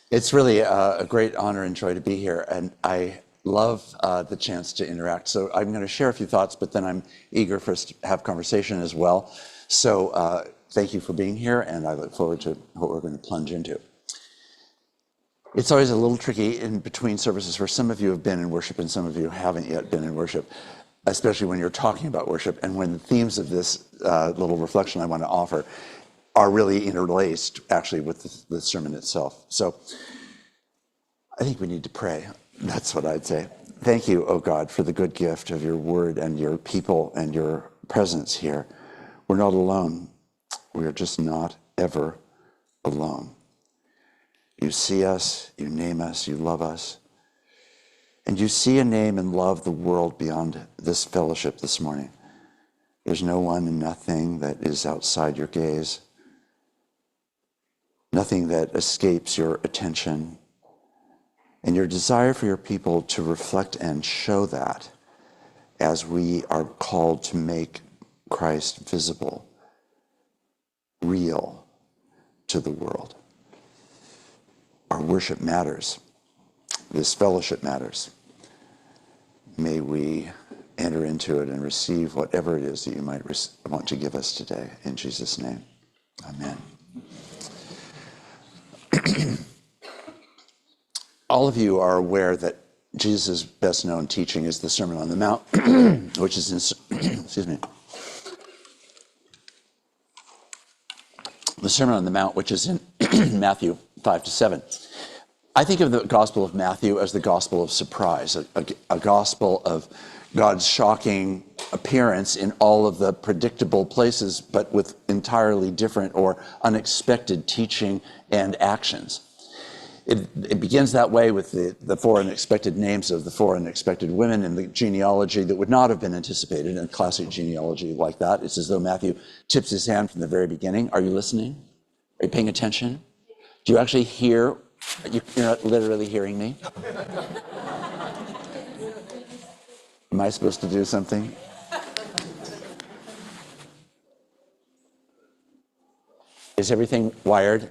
It's really a great honor and joy to be here, and I love the chance to interact. So I'm going to share a few thoughts, but then I'm eager for us to have conversation as well. So thank you for being here, and I look forward to what we're going to plunge into. It's always a little tricky in between services where some of you have been in worship and some of you haven't yet been in worship, especially when you're talking about worship and when the themes of this little reflection I want to offer are really interlaced, actually, with the sermon itself. So I think we need to pray. That's what I'd say. Thank you, oh God, for the good gift of your word and your people and your presence here. We're not alone. We are just not ever alone. You see us, you name us, you love us. And you see and name and love the world beyond this fellowship this morning. There's no one and nothing that is outside your gaze. Nothing that escapes your attention. And your desire for your people to reflect and show that as we are called to make Christ visible, real to the world. Our worship matters. This fellowship matters. May we enter into it and receive whatever it is that you might want to give us today. In Jesus' name, amen. All of you are aware that Jesus' best known teaching is the Sermon on the Mount, which is in, the Sermon on the Mount, which is in Matthew 5-7. I think of the Gospel of Matthew as the gospel of surprise, a gospel of God's shocking appearance in all of the predictable places, but with entirely different or unexpected teaching and actions. It begins that way with the four unexpected names of the four unexpected women in the genealogy that would not have been anticipated in a classic genealogy like that. It's as though Matthew tips his hand from the very beginning. Are you listening? Are you paying attention? Do you actually hear? You're not literally hearing me? Am I supposed to do something? Is everything wired?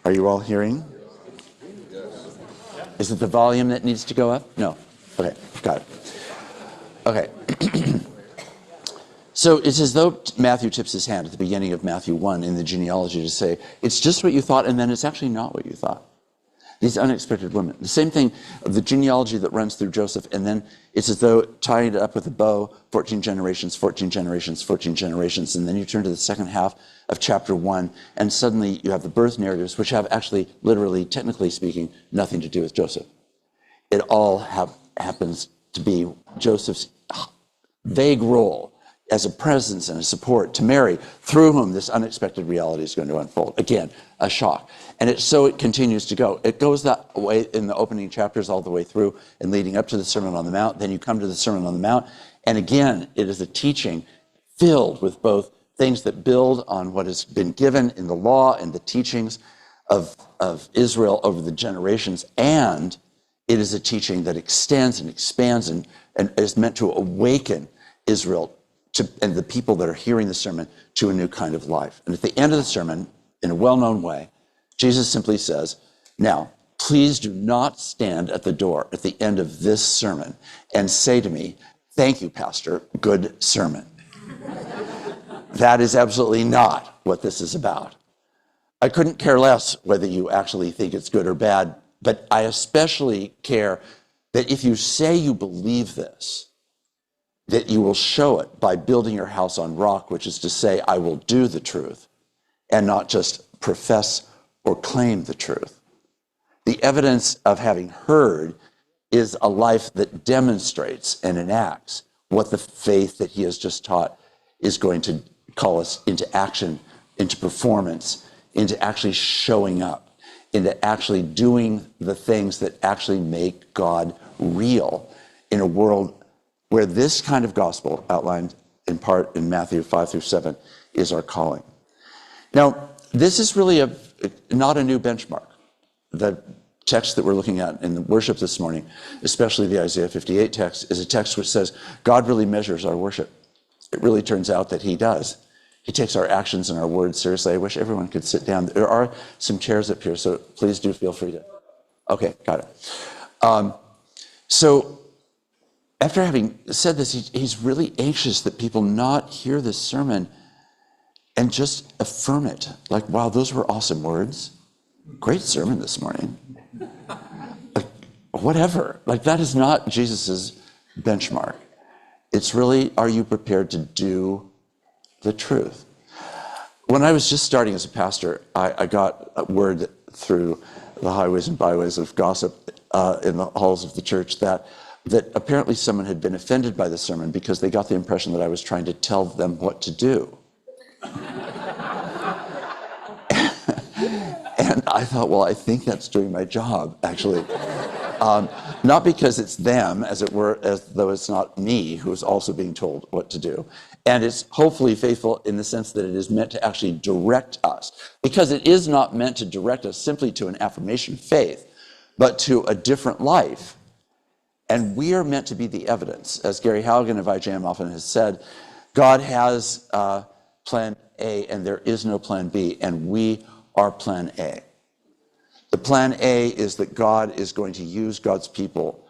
Are you all hearing? Is it the volume that needs to go up? No. Okay, got it. Okay. So it's as though Matthew tips his hand at the beginning of Matthew 1 in the genealogy to say, it's just what you thought, and then it's actually not what you thought. These unexpected women. The same thing of the genealogy that runs through Joseph, and then it's as though tying it up with a bow, 14 generations, 14 generations, 14 generations, and then you turn to the second half of chapter 1, and suddenly you have the birth narratives, which have actually, literally, technically speaking, nothing to do with Joseph. It all happens to be Joseph's vague role as a presence and a support to Mary, through whom this unexpected reality is going to unfold. Again, a shock. And it continues to go. It goes that way in the opening chapters all the way through and leading up to the Sermon on the Mount. Then you come to the Sermon on the Mount, and again, it is a teaching filled with both things that build on what has been given in the law and the teachings of Israel over the generations, and it is a teaching that extends and expands and is meant to awaken Israel and the people that are hearing the sermon to a new kind of life. And at the end of the sermon, in a well-known way, Jesus simply says, now, please do not stand at the door at the end of this sermon and say to me, thank you, Pastor, good sermon. That is absolutely not what this is about. I couldn't care less whether you actually think it's good or bad, but I especially care that if you say you believe this, that you will show it by building your house on rock, which is to say, I will do the truth and not just profess or claim the truth. The evidence of having heard is a life that demonstrates and enacts what the faith that he has just taught is going to call us into action, into performance, into actually showing up, into actually doing the things that actually make God real in a world where this kind of gospel, outlined in part in Matthew 5-7, is our calling. Now, this is really not a new benchmark. The text that we're looking at in the worship this morning, especially the Isaiah 58 text, is a text which says God really measures our worship. It really turns out that he does. He takes our actions and our words seriously. I wish everyone could sit down. There are some chairs up here, so please do feel free to. Okay, got it. So after having said this, he's really anxious that people not hear this sermon and just affirm it. Like, wow, those were awesome words. Great sermon this morning. Like, whatever. Like, that is not Jesus's benchmark. It's really, are you prepared to do the truth? When I was just starting as a pastor, I got a word through the highways and byways of gossip in the halls of the church that apparently someone had been offended by the sermon because they got the impression that I was trying to tell them what to do. And I thought, well, I think that's doing my job, actually. Not because it's them, as it were, as though it's not me who is also being told what to do. And it's hopefully faithful in the sense that it is meant to actually direct us. Because it is not meant to direct us simply to an affirmation of faith, but to a different life. And we are meant to be the evidence. As Gary Halligan of IJM often has said, God has plan A and there is no plan B, and we are plan A. The plan A is that God is going to use God's people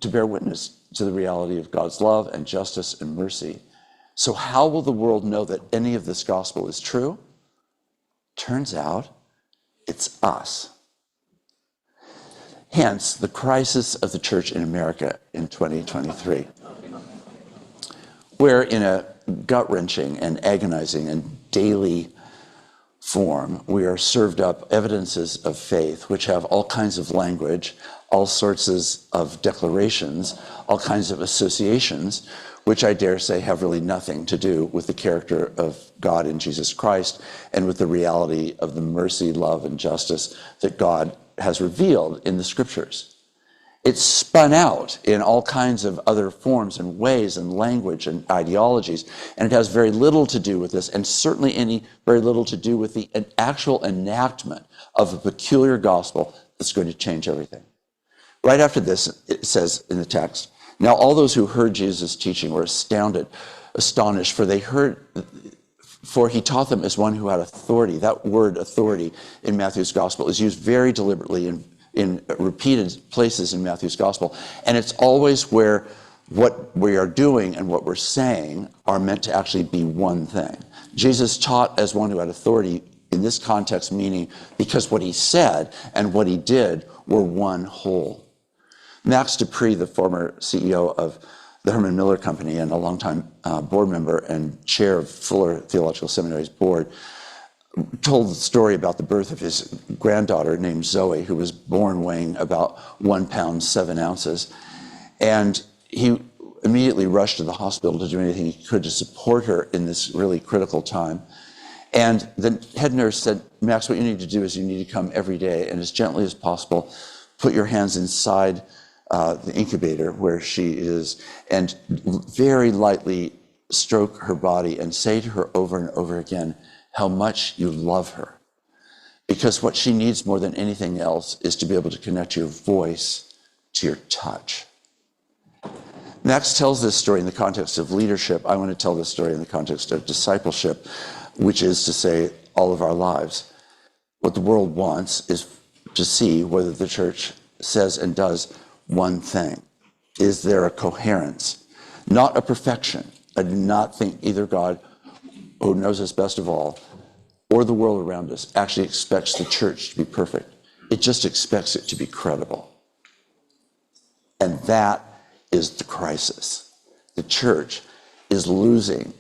to bear witness to the reality of God's love and justice and mercy. So how will the world know that any of this gospel is true? Turns out it's us. Hence, the crisis of the church in America in 2023, where in a gut-wrenching and agonizing and daily form, we are served up evidences of faith, which have all kinds of language, all sorts of declarations, all kinds of associations, which I dare say have really nothing to do with the character of God in Jesus Christ and with the reality of the mercy, love, and justice that God has revealed in the scriptures. It's spun out in all kinds of other forms and ways and language and ideologies, and it has very little to do with this, and certainly very little to do with the actual enactment of a peculiar gospel that's going to change everything. Right after this, it says in the text, now all those who heard Jesus' teaching were astonished, for he taught them as one who had authority. That word authority in Matthew's gospel is used very deliberately in repeated places in Matthew's gospel. And it's always where what we are doing and what we're saying are meant to actually be one thing. Jesus taught as one who had authority in this context, meaning because what he said and what he did were one whole. Max Dupree, the former CEO of the Herman Miller Company and a longtime board member and chair of Fuller Theological Seminary's board, told the story about the birth of his granddaughter named Zoe, who was born weighing about 1 pound, 7 ounces. And he immediately rushed to the hospital to do anything he could to support her in this really critical time. And the head nurse said, Max, what you need to do is you need to come every day and as gently as possible, put your hands inside the incubator where she is and very lightly stroke her body and say to her over and over again how much you love her. Because what she needs more than anything else is to be able to connect your voice to your touch. Max tells this story in the context of leadership. I want to tell this story in the context of discipleship, which is to say all of our lives. What the world wants is to see whether the church says and does one thing. Is there a coherence? Not a perfection. I do not think either God, who knows us best of all, or the world around us actually expects the church to be perfect. It just expects it to be credible. And that is the crisis. The church is losing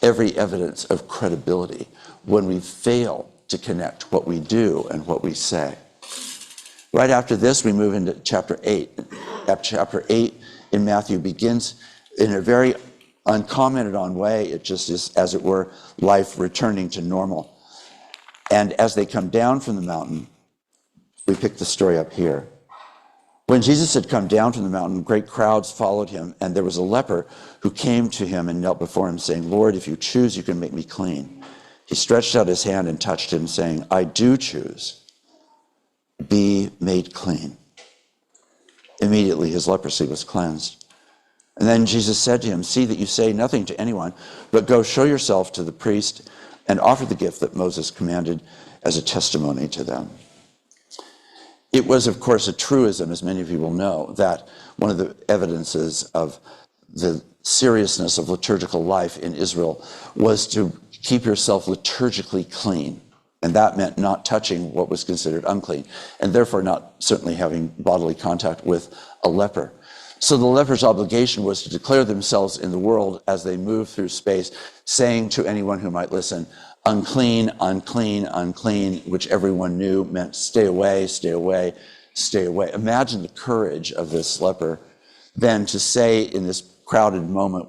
every evidence of credibility when we fail to connect what we do and what we say. Right after this, we move into chapter 8. Chapter 8 in Matthew begins in a very uncommented on way. It just is, as it were, life returning to normal. And as they come down from the mountain, we pick the story up here. When Jesus had come down from the mountain, great crowds followed him, and there was a leper who came to him and knelt before him, saying, Lord, if you choose, you can make me clean. He stretched out his hand and touched him, saying, I do choose. Be made clean. Immediately his leprosy was cleansed. And then Jesus said to him, "See that you say nothing to anyone, but go show yourself to the priest and offer the gift that Moses commanded as a testimony to them." It was, of course, a truism, as many of you will know, that one of the evidences of the seriousness of liturgical life in Israel was to keep yourself liturgically clean. And that meant not touching what was considered unclean, and therefore not certainly having bodily contact with a leper. So the leper's obligation was to declare themselves in the world as they moved through space, saying to anyone who might listen, "Unclean, unclean, unclean," which everyone knew meant stay away, stay away, stay away. Imagine the courage of this leper then to say in this crowded moment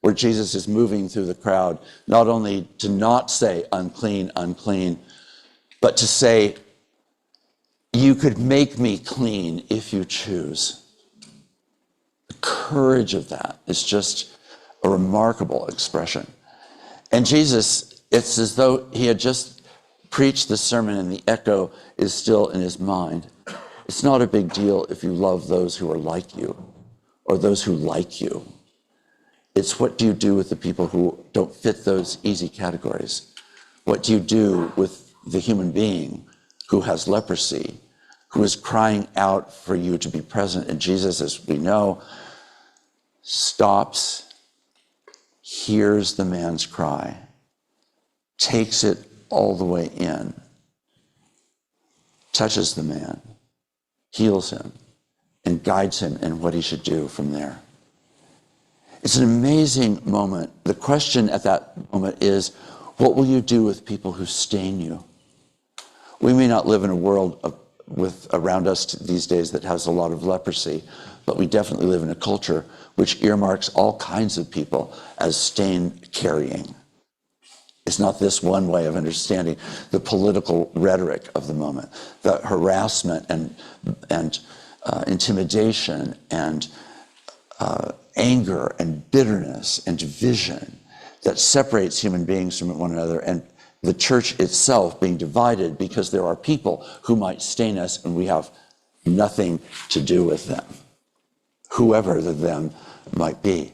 where Jesus is moving through the crowd, not only to not say unclean, unclean, but to say, "You could make me clean if you choose." The courage of that is just a remarkable expression. And Jesus, it's as though he had just preached the sermon and the echo is still in his mind. It's not a big deal if you love those who are like you or those who like you. It's what do you do with the people who don't fit those easy categories? What do you do with the human being who has leprosy, who is crying out for you to be present? And Jesus, as we know, stops, hears the man's cry, takes it all the way in, touches the man, heals him, and guides him in what he should do from there. It's an amazing moment. The question at that moment is, what will you do with people who stain you? We may not live in a world around us these days that has a lot of leprosy, but we definitely live in a culture which earmarks all kinds of people as stain-carrying. It's not this one way of understanding the political rhetoric of the moment, the harassment and intimidation and anger and bitterness and division that separates human beings from one another, and the church itself being divided because there are people who might stain us and we have nothing to do with them, whoever the them might be.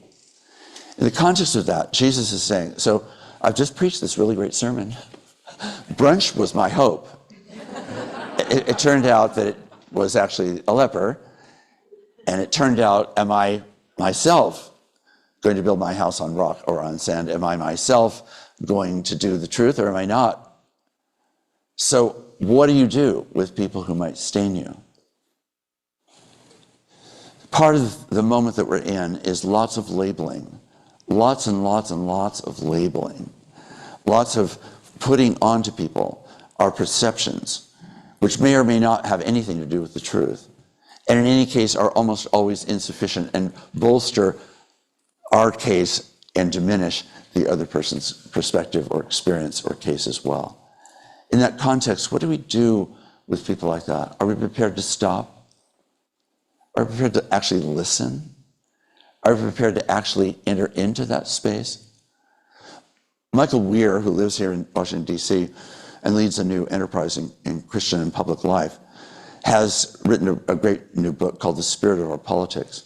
In the context of that, Jesus is saying, so I've just preached this really great sermon. Brunch was my hope. It turned out that it was actually a leper, and it turned out, am I myself going to build my house on rock or on sand? Am I myself going to do the truth, or am I not? So what do you do with people who might stain you? Part of the moment that we're in is lots of labeling, lots and lots and lots of labeling, lots of putting onto people our perceptions, which may or may not have anything to do with the truth, and in any case are almost always insufficient and bolster our case and diminish the other person's perspective or experience or case as well. In that context, what do we do with people like that? Are we prepared to stop? Are we prepared to actually listen? Are we prepared to actually enter into that space? Michael Weir, who lives here in Washington, D.C., and leads a new enterprise in Christian and public life, has written a great new book called The Spirit of Our Politics.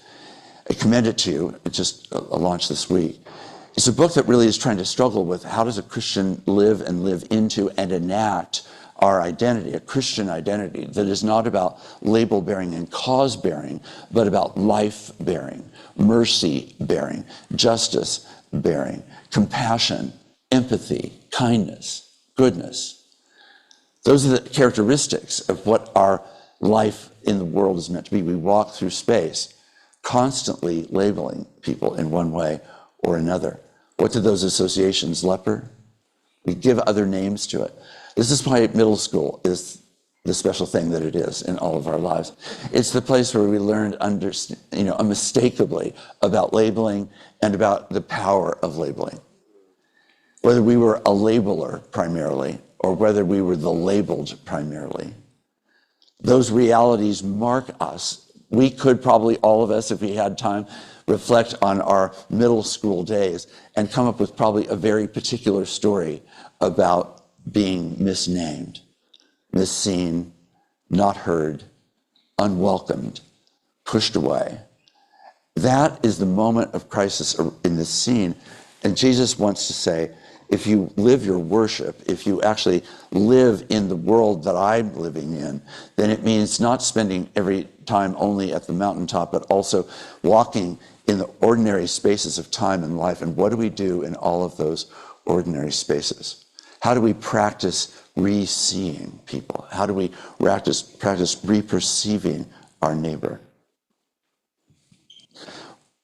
I commend it to you. It just launched this week. It's a book that really is trying to struggle with how does a Christian live and live into and enact our identity, a Christian identity that is not about label-bearing and cause-bearing, but about life-bearing, mercy-bearing, justice-bearing, compassion, empathy, kindness, goodness. Those are the characteristics of what our life in the world is meant to be. We walk through space constantly labeling people in one way or another. What do those associations, leper? We give other names to it. This is why middle school is the special thing that it is in all of our lives. It's the place where we learn unmistakably about labeling and about the power of labeling. Whether we were a labeler primarily or whether we were the labeled primarily. Those realities mark us. We could probably, all of us, if we had time, reflect on our middle school days and come up with probably a very particular story about being misnamed, misseen, not heard, unwelcomed, pushed away. That is the moment of crisis in this scene. And Jesus wants to say, if you live your worship, if you actually live in the world that I'm living in, then it means not spending every time only at the mountaintop, but also walking in the ordinary spaces of time and life. And what do we do in all of those ordinary spaces? How do we practice re-seeing people? How do we practice re-perceiving our neighbor?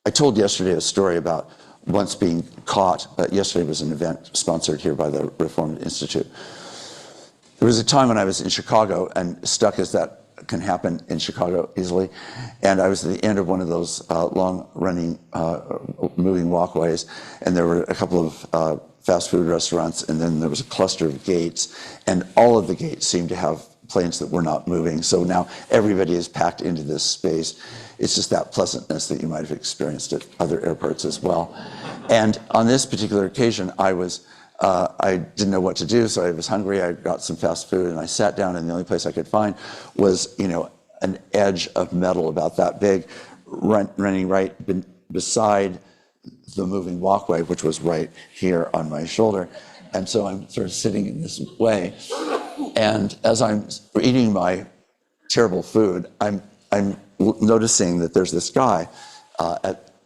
I told yesterday a story about once being caught. Yesterday was an event sponsored here by the Reformed Institute. There was a time when I was in Chicago, and stuck as that can happen in Chicago easily, and I was at the end of one of those long-running moving walkways, and there were a couple of fast food restaurants, and then there was a cluster of gates, and all of the gates seemed to have planes that were not moving. So now everybody is packed into this space. It's just that pleasantness that you might have experienced at other airports as well. And on this particular occasion, I didn't know what to do, so I was hungry. I got some fast food, and I sat down, and the only place I could find was, an edge of metal about that big, running right beside the moving walkway, which was right here on my shoulder. And so I'm sort of sitting in this way. And as I'm eating my terrible food, I'm noticing that there's this guy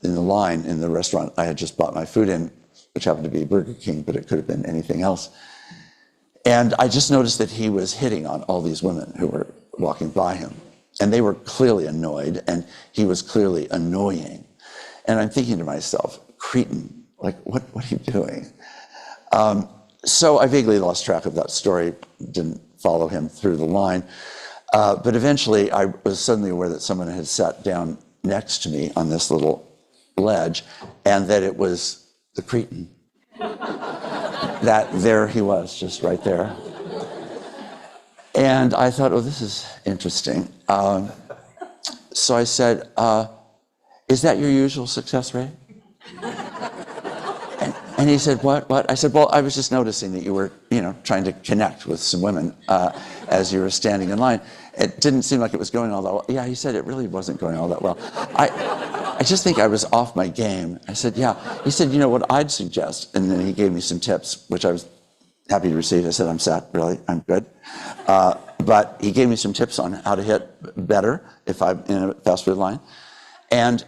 in the line in the restaurant I had just bought my food in, which happened to be Burger King, but it could have been anything else. And I just noticed that he was hitting on all these women who were walking by him. And they were clearly annoyed, and he was clearly annoying. And I'm thinking to myself, cretin, like, what are you doing? So I vaguely lost track of that story, didn't follow him through the line. But eventually I was suddenly aware that someone had sat down next to me on this little ledge, and that it was the cretin. That there he was, just right there. And I thought, oh, this is interesting. So I said, is that your usual success rate? And he said, what? I said, well, I was just noticing that you were, trying to connect with some women as you were standing in line. It didn't seem like it was going all that well. Yeah, he said it really wasn't going all that well. I just think I was off my game. I said, yeah. He said, what I'd suggest, and then he gave me some tips, which I was happy to receive. I said, I'm sad, really, I'm good. But he gave me some tips on how to hit better if I'm in a fast food line. And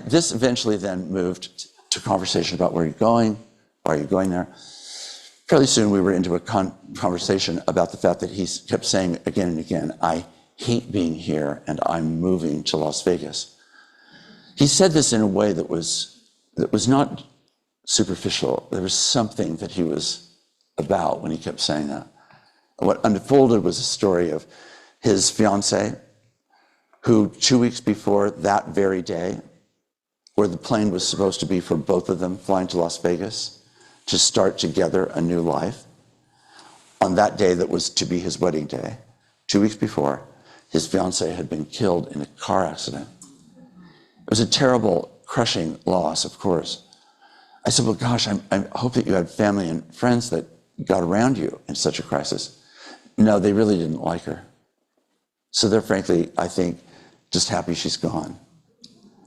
this eventually then moved to conversation about where you're going, why are you going there. Fairly soon we were into a conversation about the fact that he kept saying again and again, I hate being here and I'm moving to Las Vegas. He said this in a way that was not superficial. There was something that he was about when he kept saying that. What unfolded was a story of his fiancée, who 2 weeks before that very day, where the plane was supposed to be for both of them flying to Las Vegas to start together a new life, on that day that was to be his wedding day, 2 weeks before, his fiancée had been killed in a car accident. It was a terrible, crushing loss, of course. I said, well, gosh, I hope that you had family and friends that got around you in such a crisis. No, they really didn't like her. So they're frankly, I think, just happy she's gone.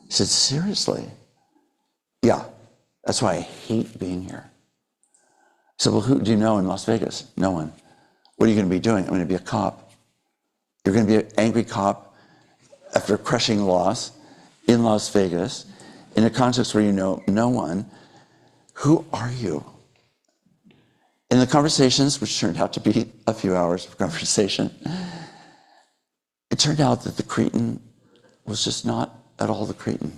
He said, seriously? Yeah, that's why I hate being here. I said, well, who do you know in Las Vegas? No one. What are you going to be doing? I'm going to be a cop. You're going to be an angry cop after a crushing loss in Las Vegas, in a context where you know no one. Who are you? In the conversations, which turned out to be a few hours of conversation, it turned out that the cretin was just not at all the cretin.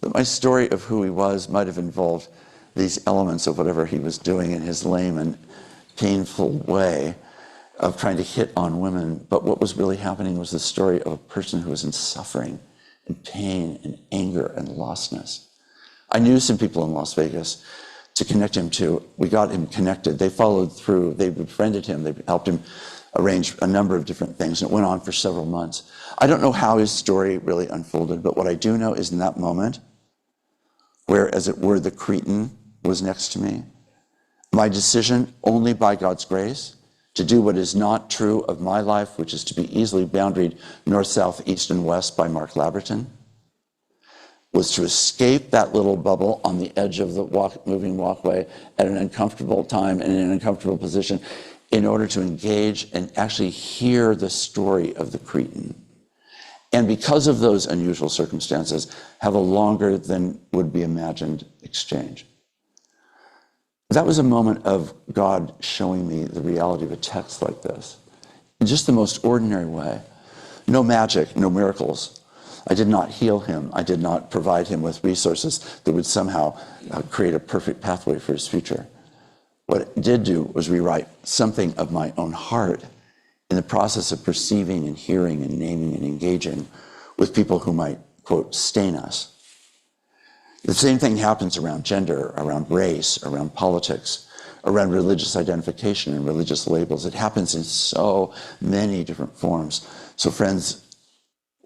That my story of who he was might have involved these elements of whatever he was doing in his lame and painful way of trying to hit on women. But what was really happening was the story of a person who was in suffering and pain and anger and lostness. I knew some people in Las Vegas to connect him to. We got him connected. They followed through. They befriended him. They helped him arrange a number of different things, and it went on for several months. I don't know how his story really unfolded, but what I do know is in that moment, where, as it were, the cretin was next to me, my decision, only by God's grace, to do what is not true of my life, which is to be easily boundaried north, south, east, and west by Mark Labberton, was to escape that little bubble on the edge of the moving walkway at an uncomfortable time and in an uncomfortable position in order to engage and actually hear the story of the Cretan. And because of those unusual circumstances, have a longer than would be imagined exchange. That was a moment of God showing me the reality of a text like this in just the most ordinary way. No magic, no miracles. I did not heal him. I did not provide him with resources that would somehow create a perfect pathway for his future. What it did do was rewrite something of my own heart in the process of perceiving and hearing and naming and engaging with people who might, quote, stain us. The same thing happens around gender, around race, around politics, around religious identification and religious labels. It happens in so many different forms. So friends,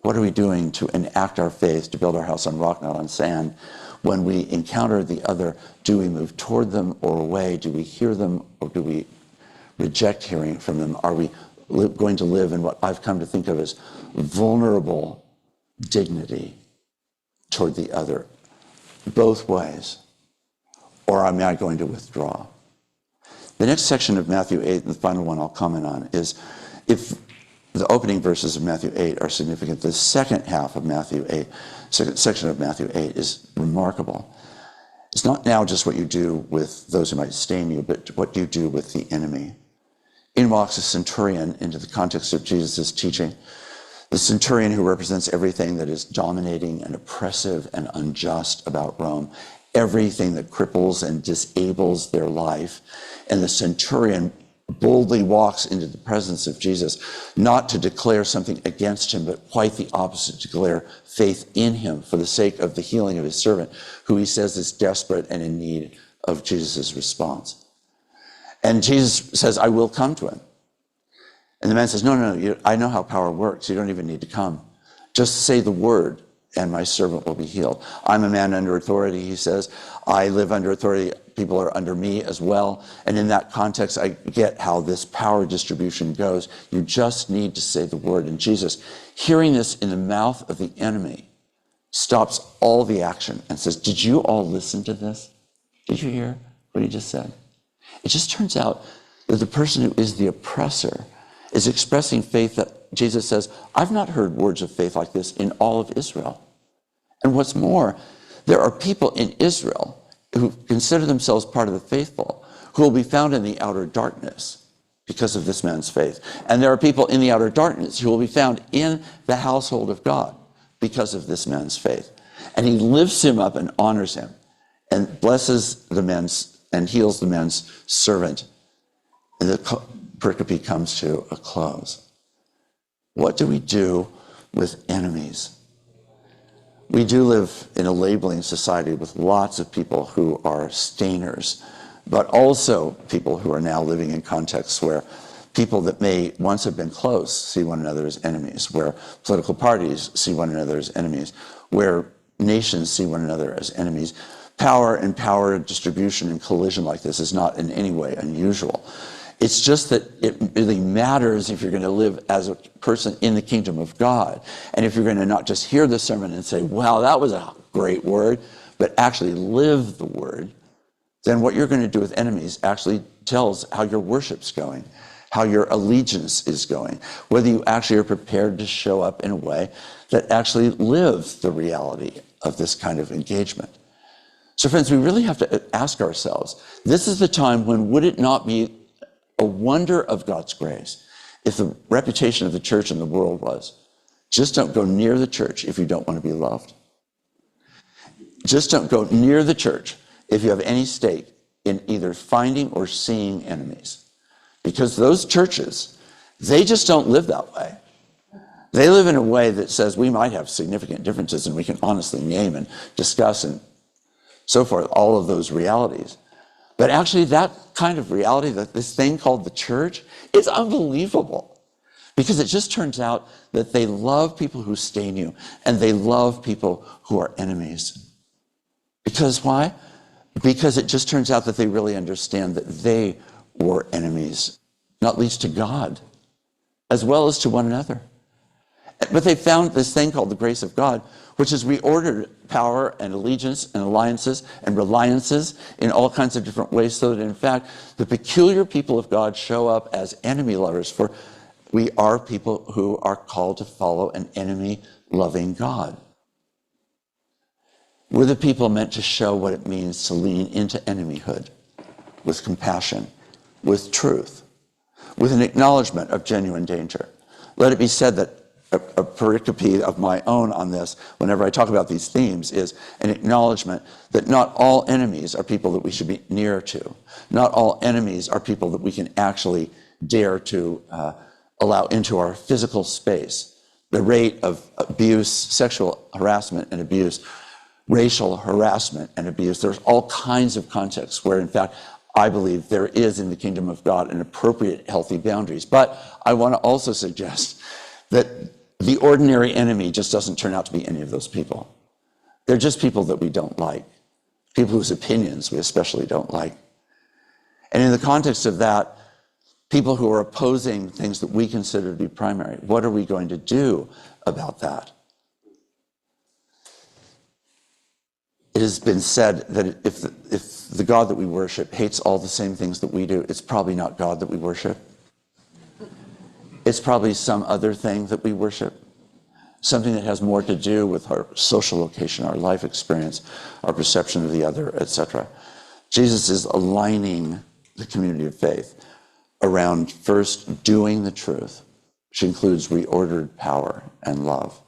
what are we doing to enact our faith, to build our house on rock, not on sand? When we encounter the other, do we move toward them or away? Do we hear them or do we reject hearing from them? Are we going to live in what I've come to think of as vulnerable dignity toward the other, both ways? Or am I going to withdraw? The next section of Matthew 8, and the final one I'll comment on, is if the opening verses of Matthew 8 are significant, the second half of Matthew 8, second section of Matthew 8 is remarkable. It's not now just what you do with those who might stain you, but what you do with the enemy. In walks a centurion into the context of Jesus' teaching. The centurion who represents everything that is dominating and oppressive and unjust about Rome, everything that cripples and disables their life. And the centurion boldly walks into the presence of Jesus, not to declare something against him, but quite the opposite, to declare faith in him for the sake of the healing of his servant, who he says is desperate and in need of Jesus' response. And Jesus says, I will come to him. And the man says, no, I know how power works. You don't even need to come. Just say the word and my servant will be healed. I'm a man under authority, he says. I live under authority. People are under me as well. And in that context, I get how this power distribution goes. You just need to say the word. And Jesus, hearing this in the mouth of the enemy, stops all the action and says, did you all listen to this? Did you hear what he just said? It just turns out that the person who is the oppressor is expressing faith that Jesus says, I've not heard words of faith like this in all of Israel. And what's more, there are people in Israel who consider themselves part of the faithful who will be found in the outer darkness because of this man's faith. And there are people in the outer darkness who will be found in the household of God because of this man's faith. And he lifts him up and honors him and blesses the man's and heals the man's servant. And the pericope comes to a close. What do we do with enemies? We do live in a labeling society with lots of people who are stainers, but also people who are now living in contexts where people that may once have been close see one another as enemies, where political parties see one another as enemies, where nations see one another as enemies. Power and power distribution and collision like this is not in any way unusual. It's just that it really matters if you're going to live as a person in the kingdom of God. And if you're going to not just hear the sermon and say, wow, that was a great word, but actually live the word, then what you're going to do with enemies actually tells how your worship's going, how your allegiance is going, whether you actually are prepared to show up in a way that actually lives the reality of this kind of engagement. So friends, we really have to ask ourselves, this is the time when would it not be a wonder of God's grace if the reputation of the church in the world was, just don't go near the church if you don't want to be loved. Just don't go near the church if you have any stake in either finding or seeing enemies. Because those churches, they just don't live that way. They live in a way that says we might have significant differences and we can honestly name and discuss and so forth, all of those realities. But actually that kind of reality, that this thing called the church, is unbelievable. Because it just turns out that they love people who stain you and they love people who are enemies. Because why? Because it just turns out that they really understand that they were enemies, not least to God, as well as to one another. But they found this thing called the grace of God, which has reordered power and allegiance and alliances and reliances in all kinds of different ways, so that in fact, the peculiar people of God show up as enemy lovers, for we are people who are called to follow an enemy-loving God. We're the people meant to show what it means to lean into enemyhood with compassion, with truth, with an acknowledgement of genuine danger. Let it be said that a pericope of my own on this, whenever I talk about these themes, is an acknowledgement that not all enemies are people that we should be near to. Not all enemies are people that we can actually dare to allow into our physical space. The rate of abuse, sexual harassment and abuse, racial harassment and abuse, there's all kinds of contexts where, in fact, I believe there is in the kingdom of God an appropriate, healthy boundaries. But I want to also suggest that the ordinary enemy just doesn't turn out to be any of those people. They're just people that we don't like, people whose opinions we especially don't like. And in the context of that, people who are opposing things that we consider to be primary, what are we going to do about that? It has been said that if the God that we worship hates all the same things that we do, it's probably not God that we worship. It's probably some other thing that we worship, something that has more to do with our social location, our life experience, our perception of the other, etc. Jesus is aligning the community of faith around first doing the truth, which includes reordered power and love,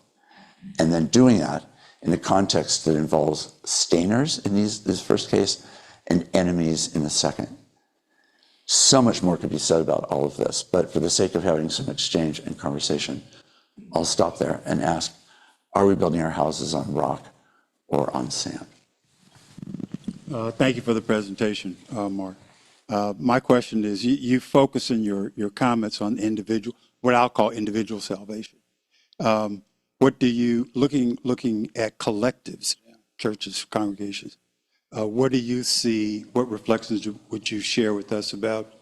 and then doing that in a context that involves stainers in this first case and enemies in the second. So much more could be said about all of this, but for the sake of having some exchange and conversation, I'll stop there and ask, are we building our houses on rock or on sand? Thank you for the presentation, Mark. My question is, you focus in your comments on individual, what I'll call individual salvation. What do you, looking at collectives, churches, congregations, what do you see, what reflections would you share with us about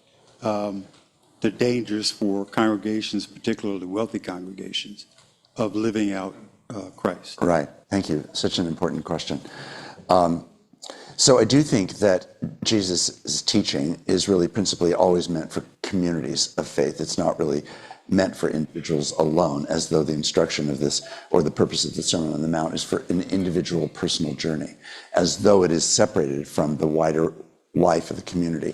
the dangers for congregations, particularly wealthy congregations, of living out Christ? Right. Thank you. Such an important question. So I do think that Jesus' teaching is really principally always meant for communities of faith. It's not really meant for individuals alone, as though the instruction of this or the purpose of the Sermon on the Mount is for an individual personal journey, as though it is separated from the wider life of the community.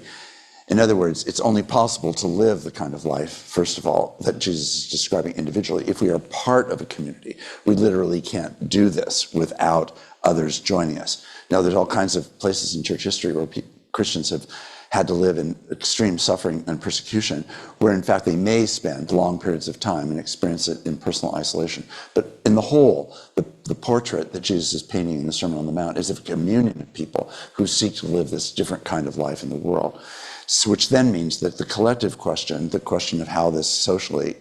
In other words, it's only possible to live the kind of life, first of all, that Jesus is describing individually if we are part of a community. We literally can't do this without others joining us. Now, there's all kinds of places in church history where Christians have had to live in extreme suffering and persecution, where in fact they may spend long periods of time and experience it in personal isolation. But in the whole, the portrait that Jesus is painting in the Sermon on the Mount is of a communion of people who seek to live this different kind of life in the world. So, which then means that the collective question, the question of how this socially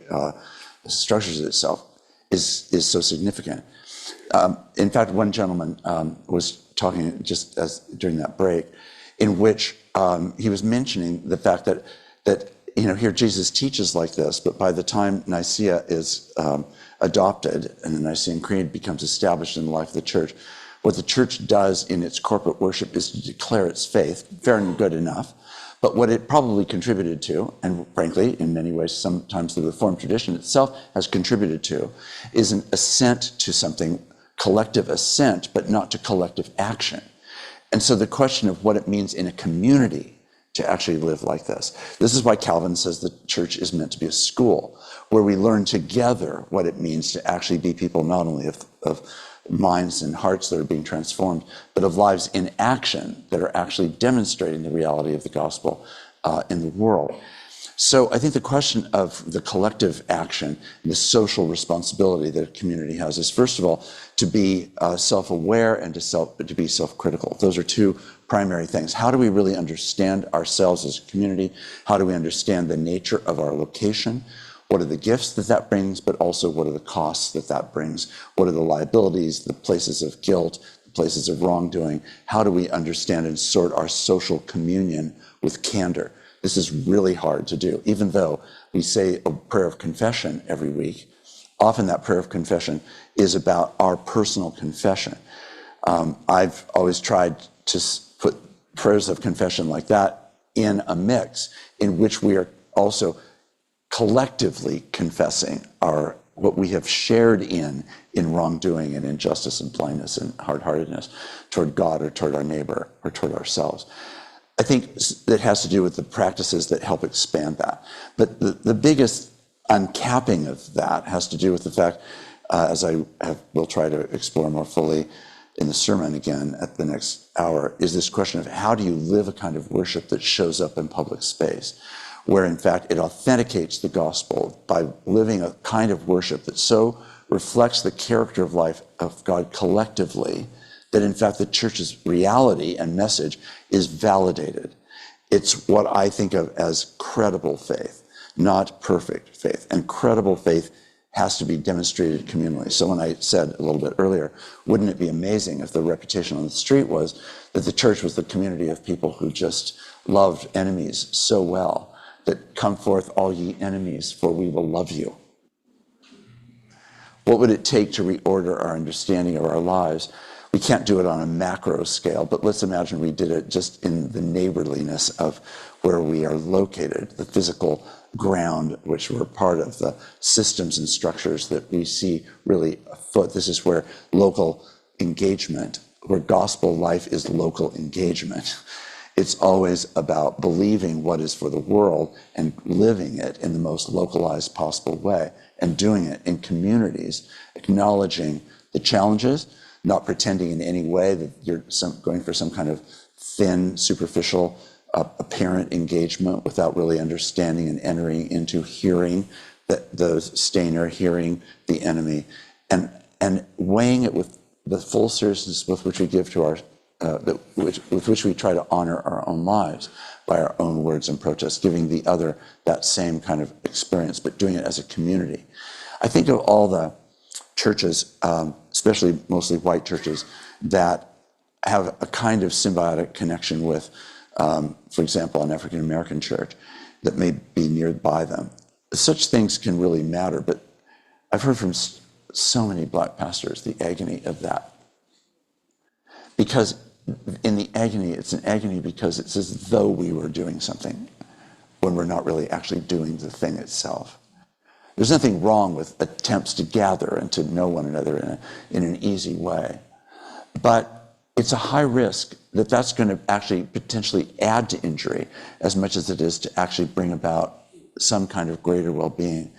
structures itself, is so significant. In fact, one gentleman was talking just during that break, in which he was mentioning the fact that here Jesus teaches like this, but by the time Nicaea is adopted and the Nicene Creed becomes established in the life of the church, what the church does in its corporate worship is to declare its faith, fair and good enough. But what it probably contributed to, and frankly, in many ways, sometimes the Reformed tradition itself has contributed to, is an assent to something, collective assent, but not to collective action. And so the question of what it means in a community to actually live like this. This is why Calvin says the church is meant to be a school, where we learn together what it means to actually be people not only of minds and hearts that are being transformed, but of lives in action that are actually demonstrating the reality of the gospel in the world. So I think the question of the collective action and the social responsibility that a community has is, first of all, to be self-aware and to be self-critical. Those are two primary things. How do we really understand ourselves as a community? How do we understand the nature of our location? What are the gifts that brings, but also what are the costs that brings? What are the liabilities, the places of guilt, the places of wrongdoing? How do we understand and sort our social communion with candor? This is really hard to do. Even though we say a prayer of confession every week, often that prayer of confession is about our personal confession. I've always tried to put prayers of confession like that in a mix in which we are also collectively confessing what we have shared in wrongdoing and injustice and blindness and hard-heartedness toward God or toward our neighbor or toward ourselves. I think that has to do with the practices that help expand that. But the biggest uncapping of that has to do with the fact, as will try to explore more fully in the sermon again at the next hour, is this question of how do you live a kind of worship that shows up in public space, where in fact it authenticates the gospel by living a kind of worship that so reflects the character of life of God collectively that in fact the church's reality and message is validated. It's what I think of as credible faith, not perfect faith. And credible faith has to be demonstrated communally. So when I said a little bit earlier, wouldn't it be amazing if the reputation on the street was that the church was the community of people who just loved enemies so well, that come forth all ye enemies, for we will love you. What would it take to reorder our understanding of our lives? We can't do it on a macro scale, but let's imagine we did it just in the neighborliness of where we are located, the physical ground, which we're part of, the systems and structures that we see really afoot. This is where local engagement, where gospel life is local engagement. It's always about believing what is for the world and living it in the most localized possible way and doing it in communities, acknowledging the challenges, not pretending in any way that you're going for some kind of thin, superficial, apparent engagement without really understanding and entering into hearing the stainer, hearing the enemy, and weighing it with the full seriousness with which we give to our with which we try to honor our own lives by our own words and protests, giving the other that same kind of experience, but doing it as a community. I think of all the churches, especially mostly white churches, that have a kind of symbiotic connection with, for example, an African-American church that may be nearby them. Such things can really matter, but I've heard from so many black pastors the agony of that. Because in the agony, it's an agony because it's as though we were doing something when we're not really actually doing the thing itself. There's nothing wrong with attempts to gather and to know one another in an easy way. But it's a high risk that that's going to actually potentially add to injury as much as it is to actually bring about some kind of greater well-being.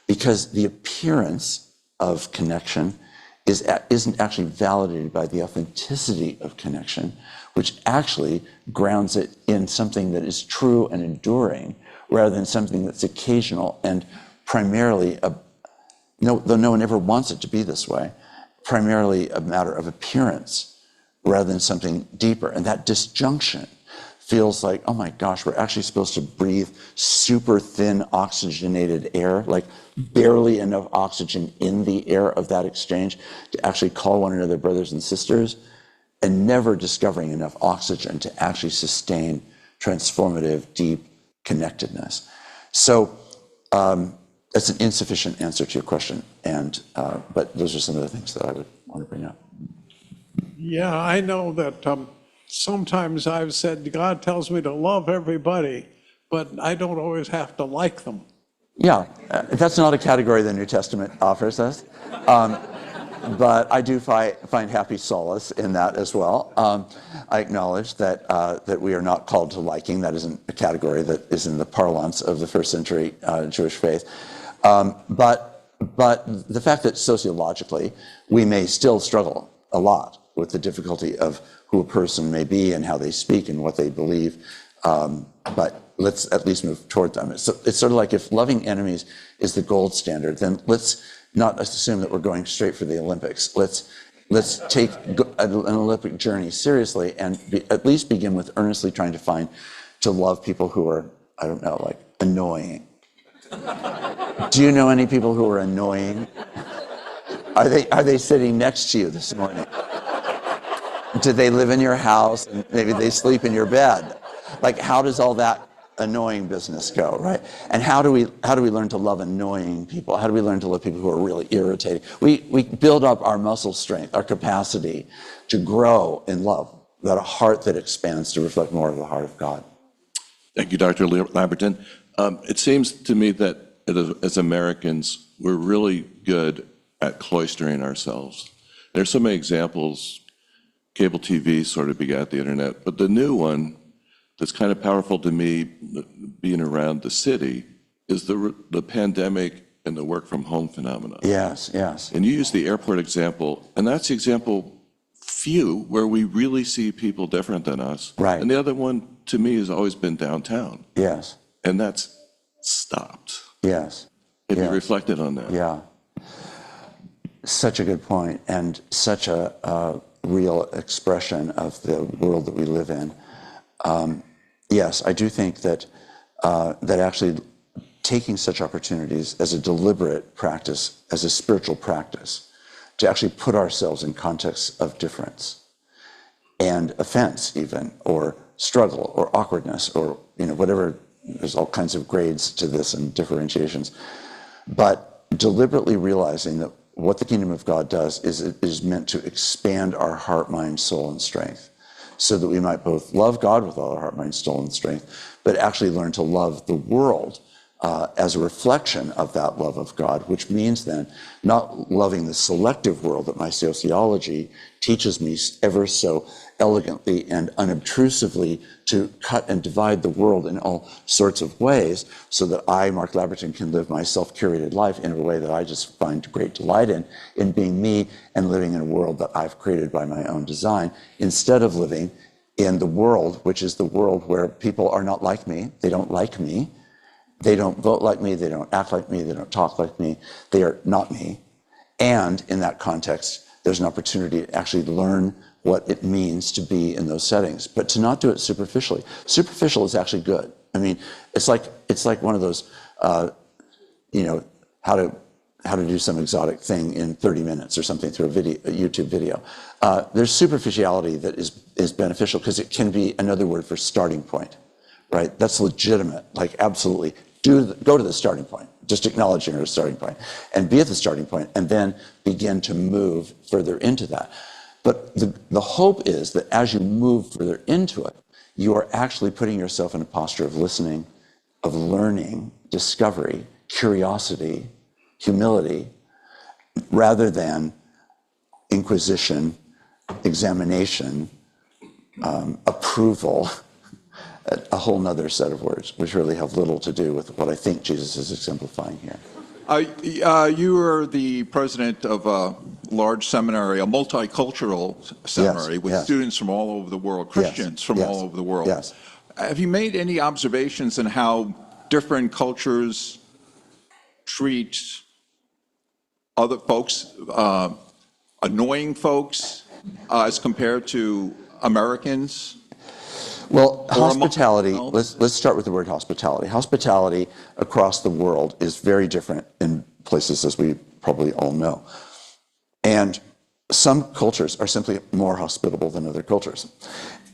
Because the appearance of connection isn't actually validated by the authenticity of connection, which actually grounds it in something that is true and enduring, rather than something that's occasional and primarily, though no one ever wants it to be this way, primarily a matter of appearance rather than something deeper. And that disjunction feels like, oh my gosh, we're actually supposed to breathe super thin oxygenated air, like barely enough oxygen in the air of that exchange to actually call one another brothers and sisters, and never discovering enough oxygen to actually sustain transformative, deep connectedness. So that's an insufficient answer to your question, but those are some of the things that I would want to bring up. Yeah, I know that sometimes I've said God tells me to love everybody, but I don't always have to like them. Yeah, that's not a category the New Testament offers us, but I do find happy solace in that as well. I acknowledge that we are not called to liking. That isn't a category that is in the parlance of the first century Jewish faith. But the fact that sociologically we may still struggle a lot with the difficulty of who a person may be and how they speak and what they believe, but let's at least move toward them. It's sort of like if loving enemies is the gold standard, then let's not assume that we're going straight for the Olympics. Let's take an Olympic journey seriously and at least begin with earnestly trying to love people who are, I don't know, like annoying. Do you know any people who are annoying? Are they sitting next to you this morning? Do they live in your house and maybe they sleep in your bed? Like, how does all that annoying business go, right? And how do we learn to love annoying people? How do we learn to love people who are really irritating? We build up our muscle strength, our capacity to grow in love, that a heart that expands to reflect more of the heart of God. Thank you, Dr. Labberton. It seems to me that as Americans, we're really good at cloistering ourselves. There's so many examples. Cable TV sort of begat the internet, but the new one that's kind of powerful to me, being around the city, is the pandemic and the work from home phenomenon. Yes, yes. And you use the airport example, and that's the example few where we really see people different than us. Right. And the other one, to me, has always been downtown. Yes. And that's stopped. Yes. Have yes. you reflected on that? Yeah. Such a good point, and such a real expression of the world that we live in. Yes, I do think that that actually taking such opportunities as a deliberate practice, as a spiritual practice, to actually put ourselves in contexts of difference and offense even, or struggle, or awkwardness, or whatever. There's all kinds of grades to this and differentiations. But deliberately realizing that what the kingdom of God does is it is meant to expand our heart, mind, soul, and strength, so that we might both love God with all our heart, mind, soul, and strength, but actually learn to love the world as a reflection of that love of God, which means then not loving the selective world that my sociology teaches me ever so elegantly and unobtrusively to cut and divide the world in all sorts of ways, so that I, Mark Labberton, can live my self-curated life in a way that I just find great delight in being me and living in a world that I've created by my own design, instead of living in the world, which is the world where people are not like me, they don't like me, they don't vote like me, they don't act like me, they don't talk like me, they are not me. And in that context, there's an opportunity to actually learn what it means to be in those settings, but to not do it superficially. Superficial is actually good. I mean, it's like one of those, how to do some exotic thing in 30 minutes or something through a YouTube video. There's superficiality that is beneficial because it can be another word for starting point, right? That's legitimate, like absolutely. Go to the starting point. Just acknowledge you're at a starting point and be at the starting point, and then begin to move further into that. But the hope is that as you move further into it, you are actually putting yourself in a posture of listening, of learning, discovery, curiosity, humility, rather than inquisition, examination, approval, a whole nother set of words, which really have little to do with what I think Jesus is exemplifying here. You are the president of a large seminary, a multicultural seminary, with students from all over the world, Christians from all over the world. Yes. Have you made any observations on how different cultures treat other folks, annoying folks, as compared to Americans? Well, hospitality, let's start with the word hospitality. Hospitality across the world is very different in places, as we probably all know. And some cultures are simply more hospitable than other cultures.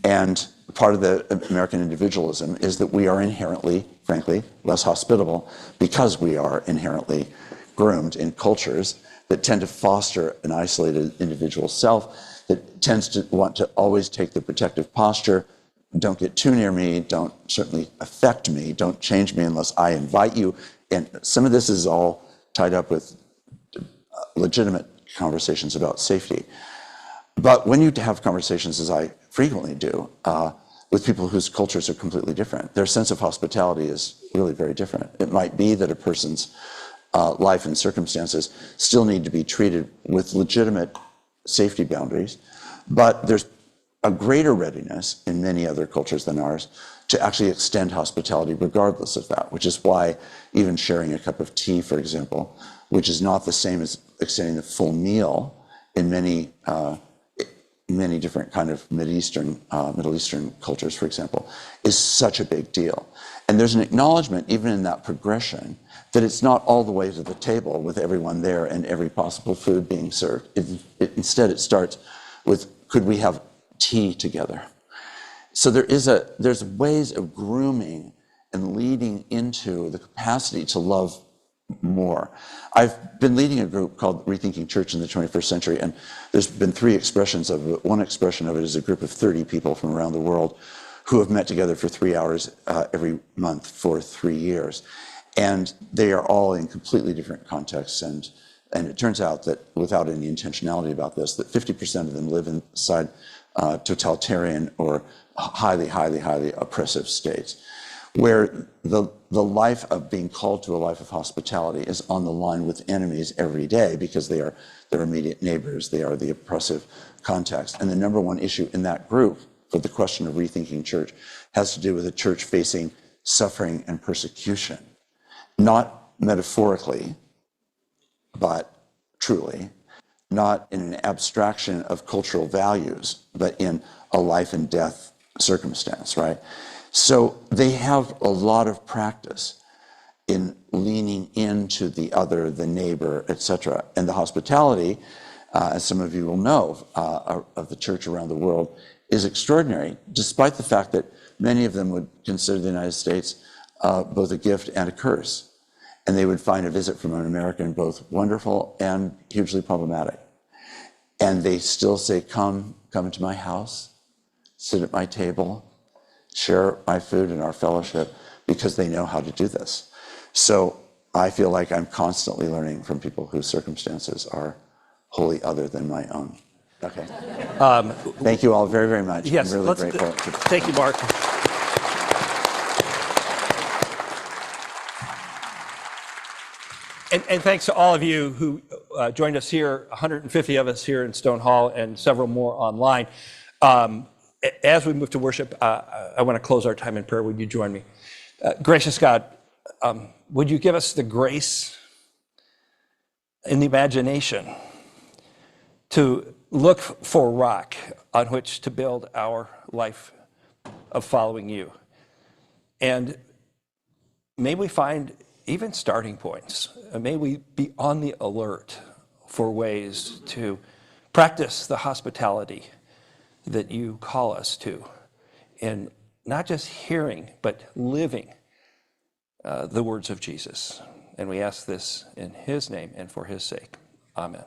And part of the American individualism is that we are inherently, frankly, less hospitable because we are inherently groomed in cultures that tend to foster an isolated individual self that tends to want to always take the protective posture. Don't get too near me, don't certainly affect me, don't change me unless I invite you. And some of this is all tied up with legitimate conversations about safety. But when you have conversations, as I frequently do, with people whose cultures are completely different, their sense of hospitality is really very different. It might be that a person's life and circumstances still need to be treated with legitimate safety boundaries, but there's a greater readiness in many other cultures than ours to actually extend hospitality regardless of that, which is why even sharing a cup of tea, for example, which is not the same as extending the full meal in many different kind of Middle Eastern cultures, for example, is such a big deal. And there's an acknowledgement, even in that progression, that it's not all the way to the table with everyone there and every possible food being served. Instead, it starts with, could we have tea together? So there's ways of grooming and leading into the capacity to love more. I've been leading a group called Rethinking Church in the 21st Century, and there's been three expressions of it. One expression of it is a group of 30 people from around the world who have met together for 3 hours every month for 3 years. And they are all in completely different contexts. And it turns out that without any intentionality about this, that 50% of them live inside totalitarian or highly, highly, highly oppressive states, where the life of being called to a life of hospitality is on the line with enemies every day because they are their immediate neighbors, they are the oppressive context. And the number one issue in that group for the question of rethinking church has to do with a church facing suffering and persecution, not metaphorically, but truly, not in an abstraction of cultural values, but in a life and death circumstance, right? So they have a lot of practice in leaning into the other, the neighbor, etc. And the hospitality, as some of you will know, of the church around the world is extraordinary, despite the fact that many of them would consider the United States both a gift and a curse. And they would find a visit from an American both wonderful and hugely problematic. And they still say, come into my house, sit at my table, share my food and our fellowship, because they know how to do this. So I feel like I'm constantly learning from people whose circumstances are wholly other than my own. Okay. Thank you all very, very much. Yes, I'm really grateful. Thank you, Mark. And thanks to all of you who joined us here, 150 of us here in Stone Hall and several more online. As we move to worship, I want to close our time in prayer. Would you join me? Gracious God, would you give us the grace and the imagination to look for a rock on which to build our life of following you? And may we find even starting points. May we be on the alert for ways to practice the hospitality that you call us to, and not just hearing, but living the words of Jesus. And we ask this in his name and for his sake. Amen.